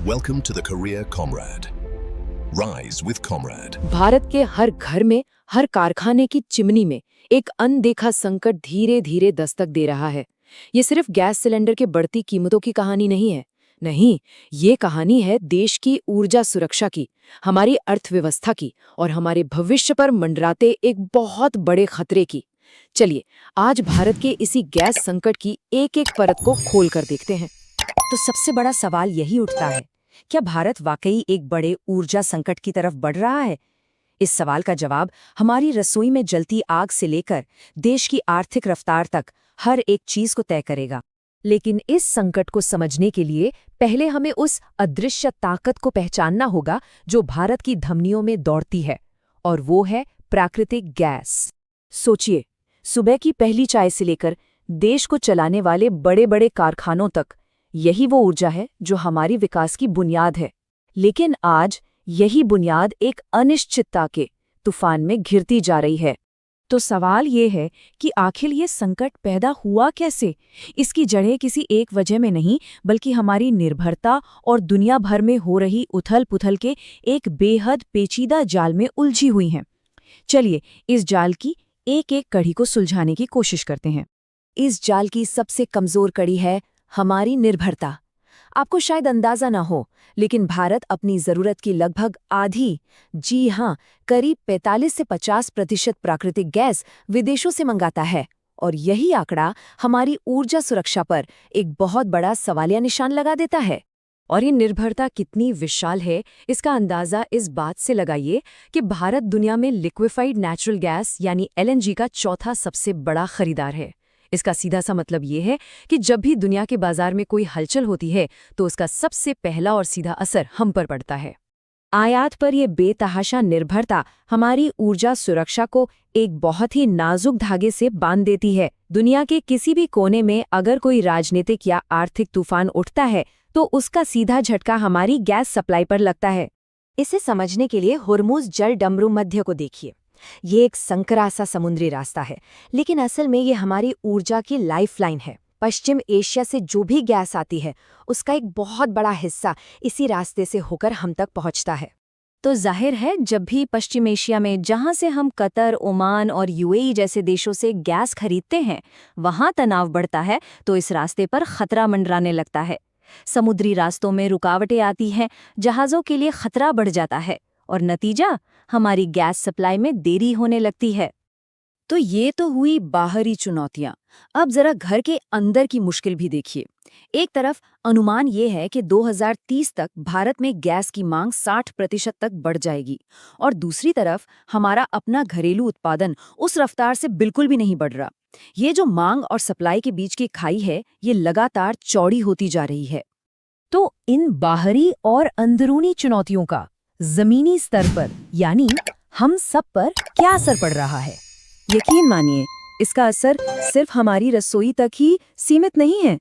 Welcome to the Career Comrade. Rise with Comrade. Bharat के हर घर में, हर कारखाने की चिमनी में एक अनदेखा संकट धीरे धीरे दस्तक दे रहा है। ये सिर्फ गैस सिलेंडर के बढ़ती कीमतों की कहानी नहीं है। नहीं, ये कहानी है देश की ऊर्जा सुरक्षा की, हमारी अर्थव्यवस्था की और हमारे भविष्य पर मंडराते एक बहुत बड़े खतरे की। चलिए, आज भारत के इसी गैस संकट की एक-एक परत को खोल कर देखते हैं। तो सबसे बड़ा सवाल यही उठता है, क्या भारत वाकई एक बड़े ऊर्जा संकट की तरफ बढ़ रहा है? इस सवाल का जवाब हमारी रसोई में जलती आग से लेकर देश की आर्थिक रफ्तार तक हर एक चीज को तय करेगा। लेकिन इस संकट को समझने के लिए पहले हमें उस अदृश्य ताकत को पहचानना होगा जो भारत की धमनियों में दौड़ती है, और वो है प्राकृतिक गैस। सोचिए, सुबह की पहली चाय से लेकर देश को चलाने वाले बड़े-बड़े कारखानों तक, यही वो ऊर्जा है जो हमारी विकास की बुनियाद है। लेकिन आज यही बुनियाद एक अनिश्चितता के तूफान में घिरती जा रही है। तो सवाल ये है कि आखिर ये संकट पैदा हुआ कैसे? इसकी जड़ें किसी एक वजह में नहीं, बल्कि हमारी निर्भरता और दुनिया भर में हो रही उथल-पुथल के एक बेहद पेचीदा जाल में उलझी हुई हैं। चलिए, इस जाल की एक-एक कड़ी को सुलझाने की कोशिश करते हैं। इस जाल की सबसे कमजोर कड़ी है हमारी निर्भरता। आपको शायद अंदाजा ना हो, लेकिन भारत अपनी जरूरत की लगभग आधी, जी हां, करीब 45 से 50% प्राकृतिक गैस विदेशों से मंगाता है। और यही आंकड़ा हमारी ऊर्जा सुरक्षा पर एक बहुत बड़ा सवालिया निशान लगा देता है। और ये निर्भरता कितनी विशाल है, इसका अंदाजा इस बात से लगाइए कि भारत दुनिया में लिक्विफाइड नेचुरल गैस यानी LNG का चौथा सबसे बड़ा खरीदार है। इसका सीधा सा मतलब ये है कि जब भी दुनिया के बाजार में कोई हलचल होती है तो उसका सबसे पहला और सीधा असर हम पर पड़ता है। आयात पर यह बेतहाशा निर्भरता हमारी ऊर्जा सुरक्षा को एक बहुत ही नाजुक धागे से बांध देती है। दुनिया के किसी भी कोने में अगर कोई राजनीतिक या आर्थिक तूफान उठता है तो उसका सीधा झटका हमारी गैस सप्लाई पर लगता है। इसे समझने के लिए हुर्मुज़ जल डमरू मध्य को देखिए। ये एक संकरा सा समुद्री रास्ता है, लेकिन असल में ये हमारी ऊर्जा की लाइफलाइन है। पश्चिम एशिया से जो भी गैस आती है, उसका एक बहुत बड़ा हिस्सा इसी रास्ते से होकर हम तक पहुंचता है। तो जाहिर है, जब भी पश्चिम एशिया में जहां से हम कतर, ओमान और UAE जैसे देशों से गैस खरीदते हैं, वहां तनाव बढ़ता है तो इस रास्ते पर खतरा मंडराने लगता है। समुद्री रास्तों में रुकावटें आती हैं, जहाज़ों के लिए खतरा बढ़ जाता है और नतीजा हमारी गैस सप्लाई में देरी होने लगती है। तो ये तो हुई बाहरी चुनौतियां। अब जरा घर के अंदर की मुश्किल भी देखिए। एक तरफ अनुमान ये है कि 2030 तक भारत में गैस की मांग 60% तक बढ़ जाएगी, और दूसरी तरफ हमारा अपना घरेलू उत्पादन उस रफ्तार से बिल्कुल भी नहीं बढ़ रहा। ये जो मांग और सप्लाई के बीच की खाई है, ये लगातार चौड़ी होती जा रही है। तो इन बाहरी और अंदरूनी चुनौतियों का जमीनी स्तर पर यानी हम सब पर क्या असर पड़ रहा है? यकीन मानिए, इसका असर सिर्फ हमारी रसोई तक ही सीमित नहीं है।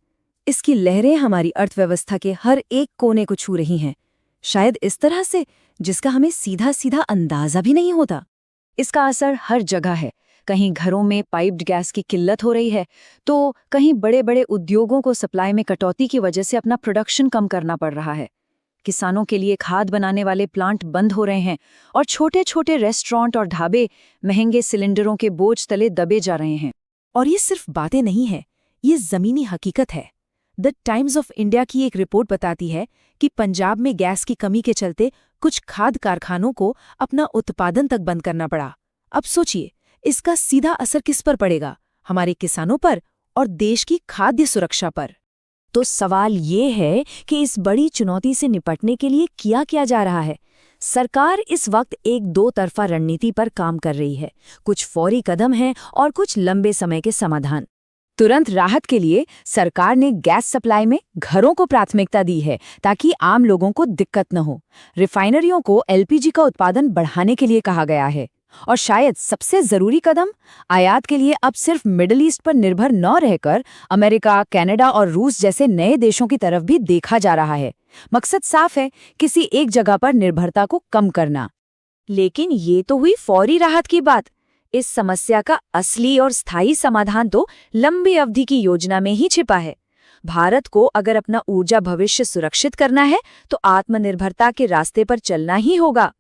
इसकी लहरें हमारी अर्थव्यवस्था के हर एक कोने को छू रही हैं, शायद इस तरह से जिसका हमें सीधा सीधा अंदाजा भी नहीं होता। इसका असर हर जगह है। कहीं घरों में पाइप्ड गैस की किल्लत हो रही है, तो कहीं बड़े बड़े उद्योगों को सप्लाई में कटौती की वजह से अपना प्रोडक्शन कम करना पड़ रहा है। किसानों के लिए खाद बनाने वाले प्लांट बंद हो रहे हैं, और छोटे छोटे रेस्टोरेंट और ढाबे महंगे सिलेंडरों के बोझ तले दबे जा रहे हैं। और ये सिर्फ बातें नहीं है, ये जमीनी हकीकत है। द टाइम्स ऑफ इंडिया की एक रिपोर्ट बताती है कि पंजाब में गैस की कमी के चलते कुछ खाद्य कारखानों को अपना उत्पादन तक बंद करना पड़ा। अब सोचिए, इसका सीधा असर किस पर पड़ेगा? हमारे किसानों पर और देश की खाद्य सुरक्षा पर। तो सवाल ये है कि इस बड़ी चुनौती से निपटने के लिए किया क्या जा रहा है? सरकार इस वक्त एक दो तरफा रणनीति पर काम कर रही है। कुछ फौरी कदम हैं और कुछ लंबे समय के समाधान। तुरंत राहत के लिए सरकार ने गैस सप्लाई में घरों को प्राथमिकता दी है ताकि आम लोगों को दिक्कत न हो। रिफाइनरियों को LPG का उत्पादन बढ़ाने के लिए कहा गया है। और शायद सबसे जरूरी कदम, आयात के लिए अब सिर्फ मिडिल ईस्ट पर निर्भर न रहकर अमेरिका, कनाडा और रूस जैसे नए देशों की तरफ भी देखा जा रहा है। मकसद साफ है, किसी एक जगह पर निर्भरता को कम करना। लेकिन ये तो हुई फौरी राहत की बात। इस समस्या का असली और स्थायी समाधान तो लंबी अवधि की योजना में ही छिपा है। भारत को अगर अपना ऊर्जा भविष्य सुरक्षित करना है तो आत्मनिर्भरता के रास्ते पर चलना ही होगा।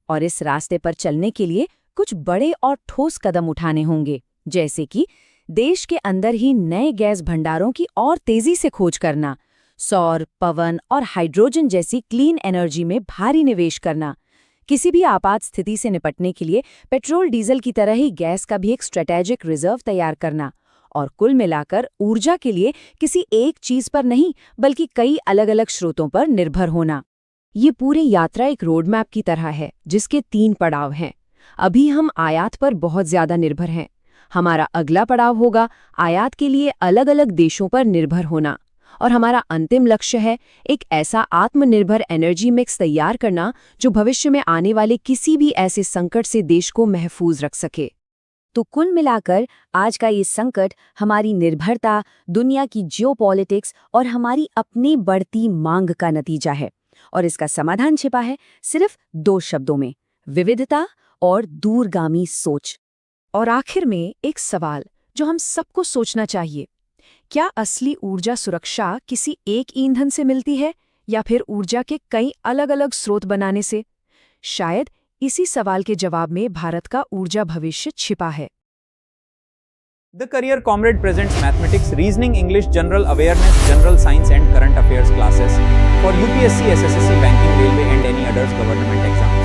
और इस रास्ते पर चलने के लिए कुछ बड़े और ठोस कदम उठाने होंगे, जैसे कि देश के अंदर ही नए गैस भंडारों की और तेजी से खोज करना, सौर, पवन और हाइड्रोजन जैसी क्लीन एनर्जी में भारी निवेश करना, किसी भी आपात स्थिति से निपटने के लिए पेट्रोल डीजल की तरह ही गैस का भी एक स्ट्रेटेजिक रिजर्व तैयार करना, और कुल मिलाकर ऊर्जा के लिए किसी एक चीज पर नहीं बल्कि कई अलग अलग स्रोतों पर निर्भर होना। ये पूरी यात्रा एक रोड मैप की तरह है जिसके 3 पड़ाव हैं। अभी हम आयात पर बहुत ज्यादा निर्भर हैं। हमारा अगला पड़ाव होगा आयात के लिए अलग अलग देशों पर निर्भर होना, और हमारा अंतिम लक्ष्य है एक ऐसा आत्मनिर्भर एनर्जी मिक्स तैयार करना जो भविष्य में आने वाले किसी भी ऐसे संकट से देश को महफूज रख सके। तो कुल मिलाकर आज का ये संकट हमारी निर्भरता, दुनिया की जियोपॉलिटिक्स और हमारी अपनी बढ़ती मांग का नतीजा है, और इसका समाधान छिपा है सिर्फ 2 शब्दों में: विविधता और दूरगामी सोच। और आखिर में एक सवाल जो हम सबको सोचना चाहिए, क्या असली ऊर्जा सुरक्षा किसी एक ईंधन से मिलती है या फिर ऊर्जा के कई अलग-अलग स्रोत बनाने से? शायद इसी सवाल के जवाब में भारत का ऊर्जा भविष्य छिपा है। The Career Comrade presents mathematics, reasoning, English, general awareness, general science and current affairs classes for UPSC, SSSC, banking, railway and any others government exam.